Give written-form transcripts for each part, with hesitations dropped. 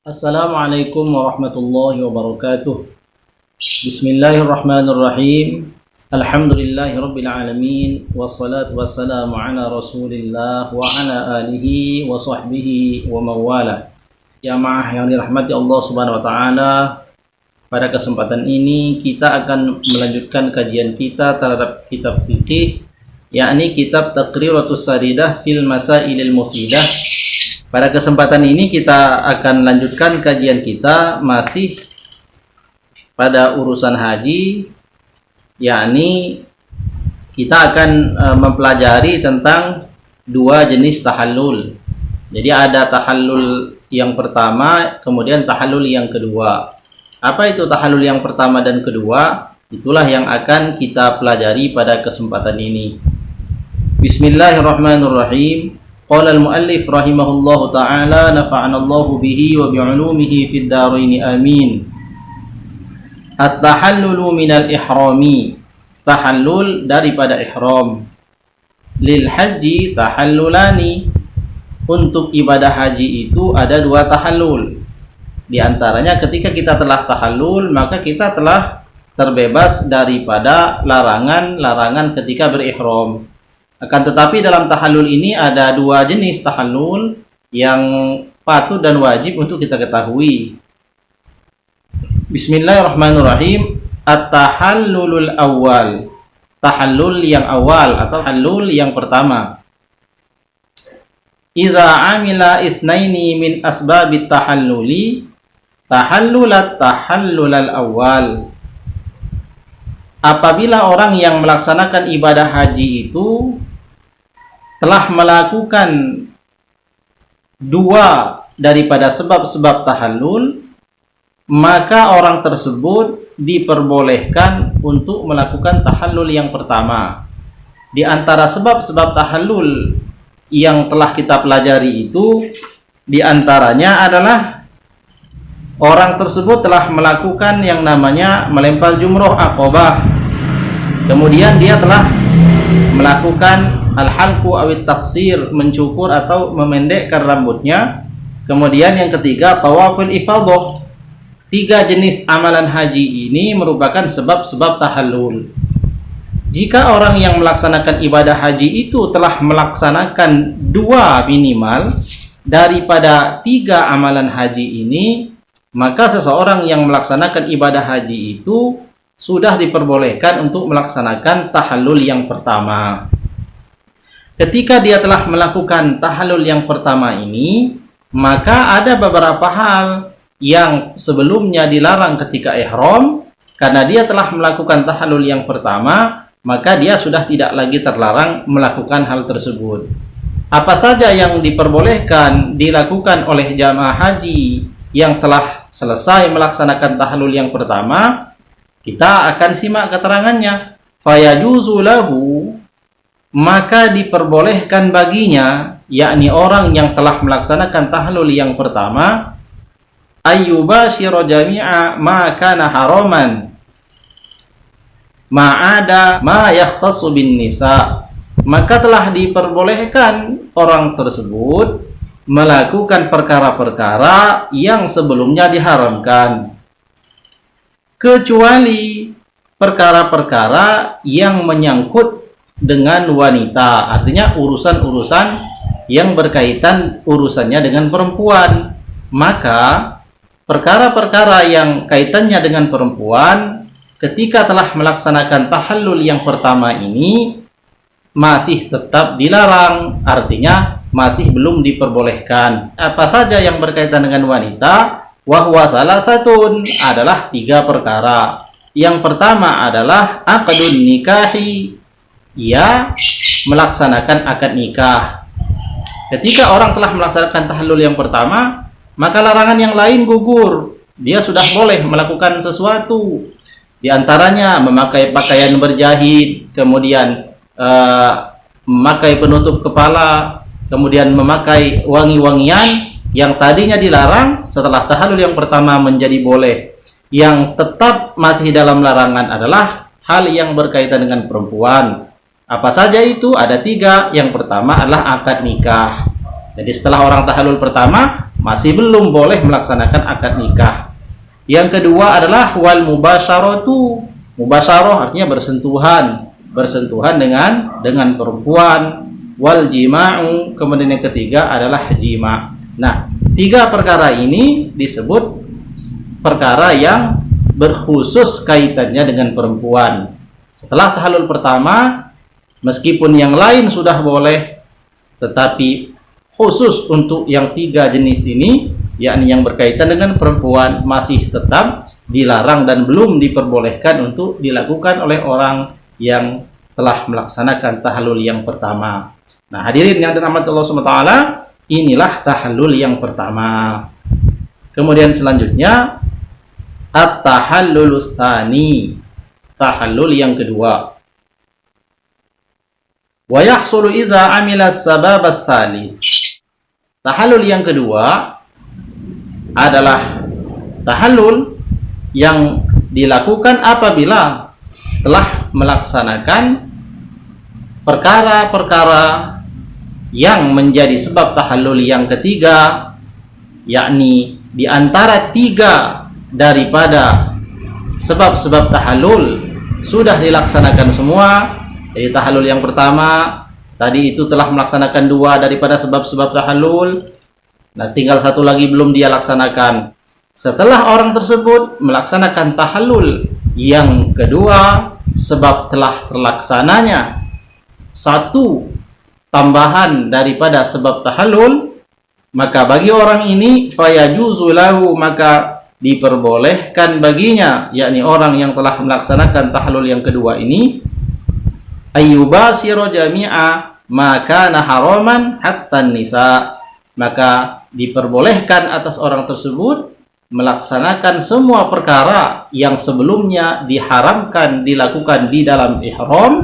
Assalamualaikum warahmatullahi wabarakatuh. Bismillahirrahmanirrahim. Alhamdulillahi rabbil alamin. Wassalatu wassalamu ala rasulillah wa ala alihi wa sahbihi wa mawala. Jamaah yang dirahmati Allah subhanahu wa ta'ala, pada kesempatan ini kita akan melanjutkan kajian kita terhadap kitab fikih, yakni kitab Taqriratus Saridah fil Masailil Mufidah. Pada kesempatan ini kita akan lanjutkan kajian kita masih pada urusan haji, yakni kita akan mempelajari tentang dua jenis tahallul. Jadi ada tahallul yang pertama, kemudian tahallul yang kedua. Apa itu tahallul yang pertama dan kedua? Itulah yang akan kita pelajari pada kesempatan ini. Bismillahirrahmanirrahim. Qala al-muallif rahimahullahu ta'ala, nafa'anallahu bihi wa bi'ulumihi fid dharain amin. At-tahallulu minal ihrami, tahallul daripada ihram. Lil haji tahallulani, untuk ibadah haji itu ada dua tahallul. Di antaranya ketika kita telah tahallul, maka kita telah terbebas daripada larangan-larangan ketika berihram. Akan tetapi dalam tahallul ini ada dua jenis tahallul yang patut dan wajib untuk kita ketahui. Bismillahirrahmanirrahim. At-tahallulul awal, tahallul yang awal atau tahallul yang pertama. Idza amila itsnaini min asbabit tahalluli tahallulat tahallulal awal. Apabila orang yang melaksanakan ibadah haji itu telah melakukan dua daripada sebab-sebab tahallul, maka orang tersebut diperbolehkan untuk melakukan tahallul yang pertama. Di antara sebab-sebab tahallul yang telah kita pelajari itu, di antaranya adalah orang tersebut telah melakukan yang namanya melempar jumroh aqobah. Kemudian dia telah melakukan al-halqu awit taksir, mencukur atau memendekkan rambutnya. Kemudian yang ketiga, tawaful ifadah. Tiga jenis amalan haji ini merupakan sebab-sebab tahallul. Jika orang yang melaksanakan ibadah haji itu telah melaksanakan dua minimal daripada tiga amalan haji ini, maka seseorang yang melaksanakan ibadah haji itu sudah diperbolehkan untuk melaksanakan tahallul yang pertama. Ketika dia telah melakukan tahallul yang pertama ini, maka ada beberapa hal yang sebelumnya dilarang ketika ihram. Karena dia telah melakukan tahallul yang pertama, maka dia sudah tidak lagi terlarang melakukan hal tersebut. Apa saja yang diperbolehkan dilakukan oleh jamaah haji yang telah selesai melaksanakan tahallul yang pertama, kita akan simak keterangannya. Fayajuzu lahu, maka diperbolehkan baginya, yakni orang yang telah melaksanakan tahallul yang pertama, ayyubashira jami'a ma kana haraman ma'ada ma yakhtassu bin nisa, maka telah diperbolehkan orang tersebut melakukan perkara-perkara yang sebelumnya diharamkan, kecuali perkara-perkara yang menyangkut dengan wanita, artinya urusan-urusan yang berkaitan urusannya dengan perempuan. Maka perkara-perkara yang kaitannya dengan perempuan ketika telah melaksanakan tahallul yang pertama ini masih tetap dilarang, artinya masih belum diperbolehkan. Apa saja yang berkaitan dengan wanita? Wahwa salasatun, adalah tiga perkara. Yang pertama adalah aqdun nikahi, ia melaksanakan akad nikah. Ketika orang telah melaksanakan tahallul yang pertama, maka larangan yang lain gugur. Dia sudah boleh melakukan sesuatu. Di antaranya memakai pakaian berjahit, kemudian memakai penutup kepala, kemudian memakai wangi-wangian yang tadinya dilarang. Setelah tahallul yang pertama menjadi boleh. Yang tetap masih dalam larangan adalah hal yang berkaitan dengan perempuan. Apa saja itu? Ada tiga. Yang pertama adalah akad nikah. Jadi setelah orang tahallul pertama, masih belum boleh melaksanakan akad nikah. Yang kedua adalah wal mubasyaratu. Mubasyarah artinya bersentuhan dengan perempuan. Wal jima'u, kemudian yang ketiga adalah jima'. Nah, tiga perkara ini disebut perkara yang berkhusus kaitannya dengan perempuan. Setelah tahallul pertama, meskipun yang lain sudah boleh, tetapi khusus untuk yang tiga jenis ini, yakni yang berkaitan dengan perempuan, masih tetap dilarang dan belum diperbolehkan untuk dilakukan oleh orang yang telah melaksanakan tahallul yang pertama. Nah, hadirin yang dirahmati Allah SWT, inilah tahallul yang pertama. Kemudian selanjutnya at-tahallulus tsani, tahallul yang kedua. Wa yahsulu idza amila as-sabab ats-tsalits. Tahallul yang kedua adalah tahallul yang dilakukan apabila telah melaksanakan perkara-perkara yang menjadi sebab tahallul yang ketiga, yakni di antara tiga daripada sebab-sebab tahallul sudah dilaksanakan semua. Jadi tahallul yang pertama tadi itu telah melaksanakan dua daripada sebab-sebab tahallul. Nah, tinggal satu lagi belum dia laksanakan. Setelah orang tersebut melaksanakan tahallul yang kedua, sebab telah terlaksananya satu tambahan daripada sebab tahallul, maka bagi orang ini fayajuzu lahu, maka diperbolehkan baginya, yakni orang yang telah melaksanakan tahallul yang kedua ini, ayyubashiru jami'a maka haraman hatta nisa, maka diperbolehkan atas orang tersebut melaksanakan semua perkara yang sebelumnya diharamkan dilakukan di dalam ihram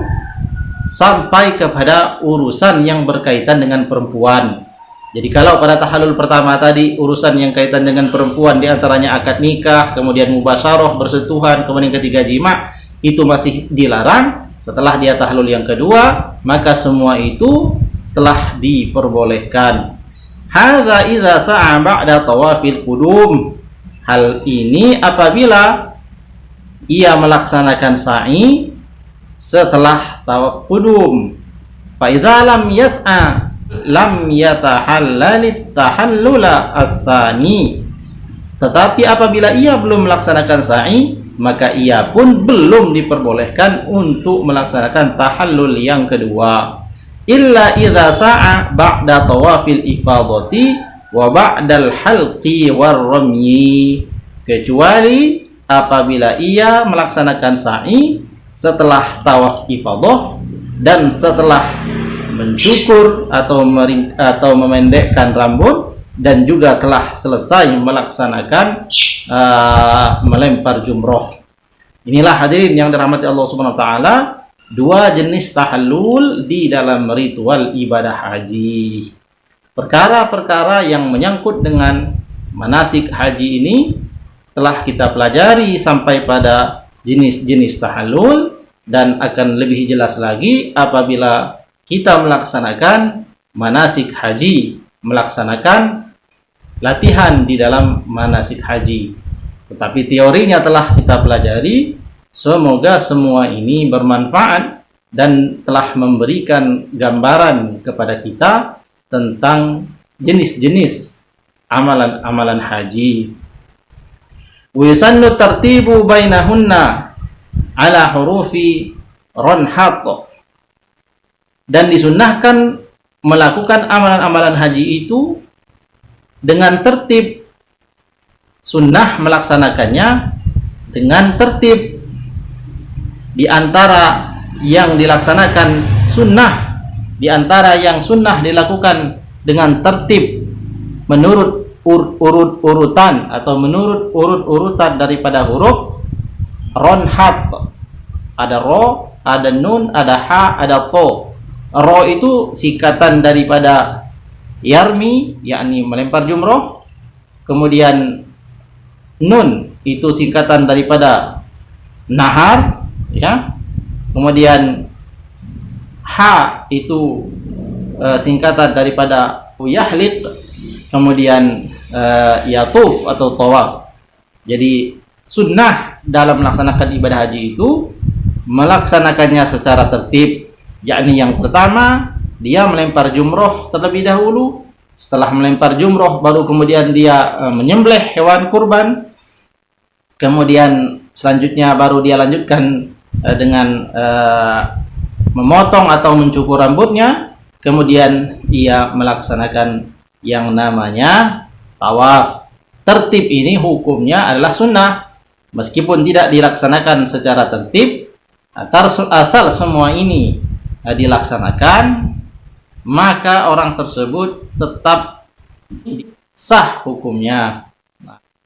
sampai kepada urusan yang berkaitan dengan perempuan. Jadi kalau pada tahallul pertama tadi urusan yang kaitan dengan perempuan diantaranya akad nikah, kemudian mubasyarah, bersentuhan, kemudian ketiga jima', itu masih dilarang. Setelah dia tahallul yang kedua, maka semua itu telah diperbolehkan. Hadza idza sa'a ba'da tawafil qudum. Hal ini apabila ia melaksanakan sa'i setelah tawaf qudum. Fa idza lam yas'a lam yatahallalit tahallula as-tsani. Tetapi apabila ia belum melaksanakan sa'i, maka ia pun belum diperbolehkan untuk melaksanakan tahallul yang kedua. Illa idza sa'a ba'da tawafil ifadati wa ba'dal halqi warramyi, kecuali apabila ia melaksanakan sa'i setelah tawaf ifadah dan setelah mencukur atau memendekkan rambut, dan juga telah selesai melaksanakan melempar jumroh. Inilah hadirin yang dirahmati Allah Subhanahu wa taala, dua jenis tahallul di dalam ritual ibadah haji. Perkara-perkara yang menyangkut dengan manasik haji ini telah kita pelajari sampai pada jenis-jenis tahallul, dan akan lebih jelas lagi apabila kita melaksanakan manasik haji, melaksanakan latihan di dalam manasik haji. Tetapi teorinya telah kita pelajari. Semoga semua ini bermanfaat dan telah memberikan gambaran kepada kita tentang jenis-jenis amalan-amalan haji. Wisannu tartibu bainahunna ala hurufi ronhat, dan disunnahkan melakukan amalan-amalan haji itu dengan tertib, sunnah melaksanakannya dengan tertib. Di antara yang dilaksanakan sunnah, di antara yang sunnah dilakukan dengan tertib menurut urut-urutan atau menurut urut-urutan daripada huruf ronhat. Ada ro, ada nun, ada ha, ada to. Ro itu singkatan daripada yarmi, yakni melempar jumroh. Kemudian nun itu singkatan daripada nahar, ya. Kemudian ha itu singkatan daripada yahliq. Kemudian yatuf atau tawaf. Jadi sunnah dalam melaksanakan ibadah haji itu melaksanakannya secara tertib, yakni yang pertama dia melempar jumroh terlebih dahulu. Setelah melempar jumroh baru kemudian dia menyembelih hewan kurban. Kemudian selanjutnya baru dia lanjutkan dengan memotong atau mencukur rambutnya. Kemudian ia melaksanakan yang namanya tawaf. Tertib ini hukumnya adalah sunnah. Meskipun tidak dilaksanakan secara tertib, asal semua ini dilaksanakan, maka orang tersebut tetap sah hukumnya.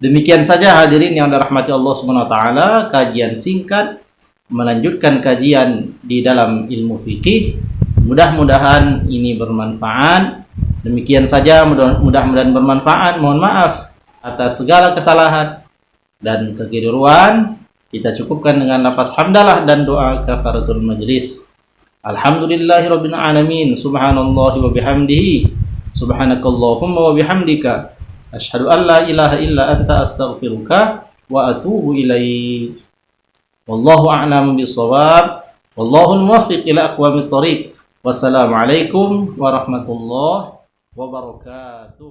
Demikian saja hadirin yang dirahmati Allah Subhanahu wa taala, kajian singkat melanjutkan kajian di dalam ilmu fikih. Mudah-mudahan ini bermanfaat. Demikian saja, mudah-mudahan bermanfaat. Mohon maaf atas segala kesalahan dan kekeliruan. Kita cukupkan dengan lafaz hamdalah dan doa kafaratul majlis. Alhamdulillahirabbil alamin. Subhanallahi wa bihamdihi. Subhanakallahumma wa bihamdika asyhadu an la ilaha illa anta astaghfiruka wa atubu ilaik. Wallahu a'lamu bissawab. Wallahul muwaffiq ila aqwamit thoriq. Wassalamualaikum warahmatullahi wabarakatuh.